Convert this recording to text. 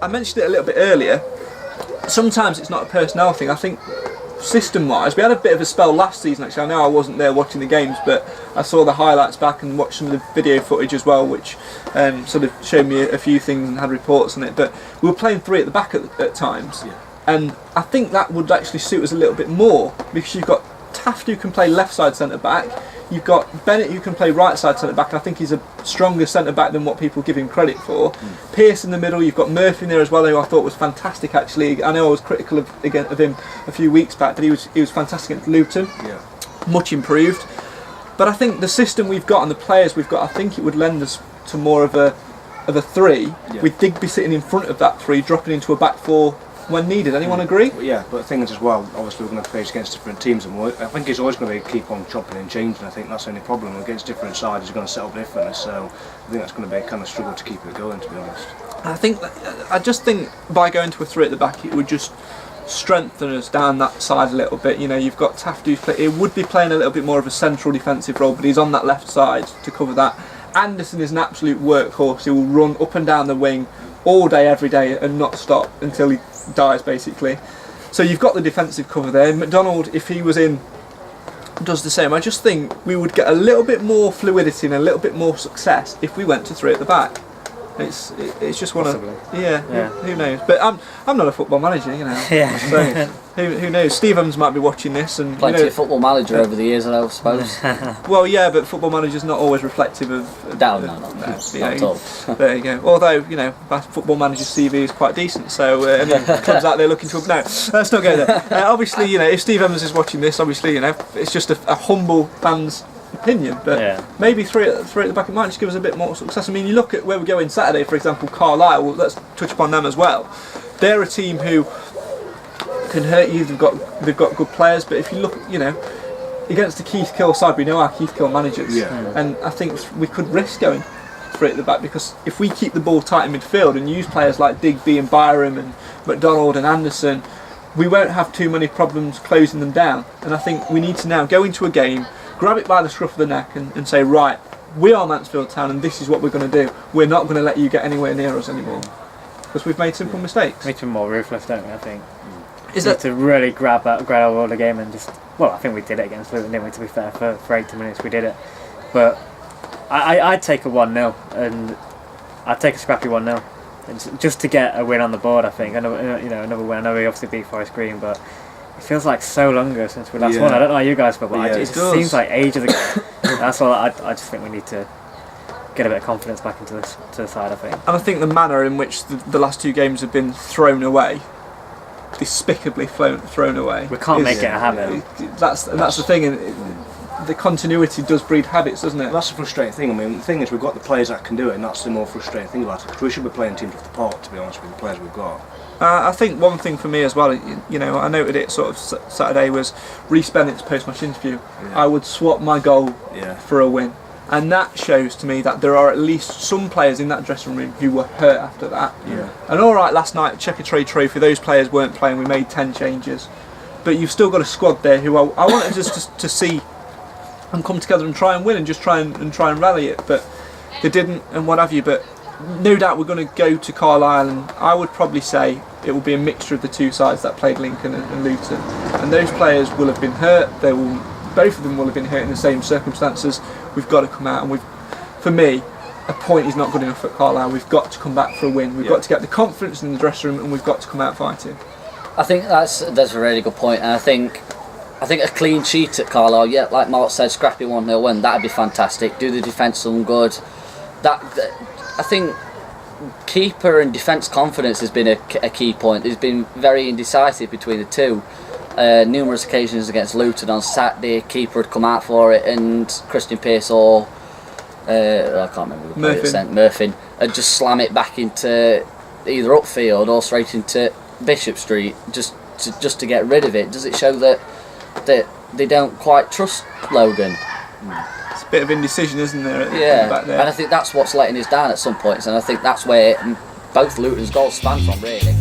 I mentioned it a little bit earlier. Sometimes it's not a personnel thing. I think system-wise, we had a bit of a spell last season. Actually, I know I wasn't there watching the games, but I saw the highlights back and watched some of the video footage as well, which sort of showed me a few things and had reports on it. But we were playing three at the back at times, and I think that would actually suit us a little bit more, because you've got Taft who can play left side centre back. You've got Bennett who can play right side centre back, and I think he's a stronger centre back than what people give him credit for. Pearce in the middle. You've got Murphy in there as well, who I thought was fantastic. Actually, I know I was critical of him a few weeks back, but he was fantastic against Luton. Much improved. But I think the system we've got and the players we've got, I think it would lend us to more of a three, with Digby sitting in front of that three, dropping into a back four when needed. Anyone agree? Well, yeah, but the thing is as well, obviously we're going to face against different teams, and I think it's always going to keep on chopping and changing. I think that's the only problem. Against different sides, he's going to set up differently, so I think that's going to be a kind of struggle to keep it going, to be honest. I just think by going to a three at the back, it would just strengthen us down that side a little bit. You know, you've got Taft who's he would be playing a little bit more of a central defensive role, but he's on that left side to cover that. Anderson is an absolute workhorse. He will run up and down the wing all day, every day, and not stop until he dies, basically. So you've got the defensive cover there. McDonald, if he was in, does the same. I just think we would get a little bit more fluidity and a little bit more success if we went to three at the back. It's just one of who knows? But I'm not a football manager, you know. So who knows? Steve Evans might be watching this and plenty of football manager over the years, I suppose. Well, yeah, but football manager's not always reflective of. No, not at all. There you go. Although football manager's CV is quite decent, so any clubs out there looking to no, let's not go there. Obviously, if Steve Evans is watching this, obviously, it's just a humble fan's opinion, but maybe three at the back, it might just give us a bit more success. I mean, you look at where we go in Saturday, for example, Carlisle. Well, let's touch upon them as well. They're a team who can hurt you. They've got good players, but if you look, against the Keith Kill side, we know our Keith Kill managers, and I think we could risk going three at the back, because if we keep the ball tight in midfield and use players like Digby and Byram and McDonald and Anderson, we won't have too many problems closing them down. And I think we need to now go into a game, grab it by the scruff of the neck and say, right, we are Mansfield Town and this is what we're going to do. We're not going to let you get anywhere near us anymore, because we've made simple mistakes. Make them more ruthless, don't we, I think. Is that to really grab hold of the game and just, well, I think we did it against Luton, didn't we, to be fair, for 80 minutes we did it. But I'd take a 1-0, and I'd take a scrappy 1-0, just to get a win on the board, I think. Another win. I know we obviously beat Forest Green, but it feels like so long ago since we last won. I don't know how you guys feel, but it just seems like ages ago. That's all. I just think we need to get a bit of confidence back into the side, I think. And I think the manner in which the last two games have been thrown away, despicably thrown away. We can't make it a habit. That's the thing. And the continuity does breed habits, doesn't it? That's the frustrating thing. I mean, the thing is, we've got the players that can do it, and that's the more frustrating thing about it, because we should be playing teams off the park, to be honest, with the players we've got. I think one thing for me as well, I noted it sort of Saturday, was Reece Bennett's post-match interview. I would swap my goal for a win. And that shows to me that there are at least some players in that dressing room who were hurt after that. And alright, last night, Checker Trade Trophy, those players weren't playing, we made 10 changes. But you've still got a squad there who I wanted just to see and come together and try and win and just try and rally it. But they didn't, and what have you. But no doubt we're going to go to Carlisle, and I would probably say it will be a mixture of the two sides that played Lincoln and Luton. And those players will have been hurt. Both of them will have been hurt in the same circumstances. We've got to come out, and for me, a point is not good enough at Carlisle. We've got to come back for a win. We've got to get the confidence in the dressing room, and we've got to come out fighting. I think that's a really good point, and I think a clean sheet at Carlisle, like Mark said, scrappy 1-0 win, that'd be fantastic. Do the defence some good. I think keeper and defence confidence has been a key point. There's been very indecisive between the two. Numerous occasions against Luton on Saturday, keeper had come out for it, and Christian Pearce or I can't remember who played it, Murphy, had just slam it back into either upfield or straight into Bishop Street just to get rid of it. Does it show that they don't quite trust Logan? It's a bit of indecision, isn't there? At the back there. And I think that's what's letting us down at some points, and I think that's where both Luton's goals span from, really.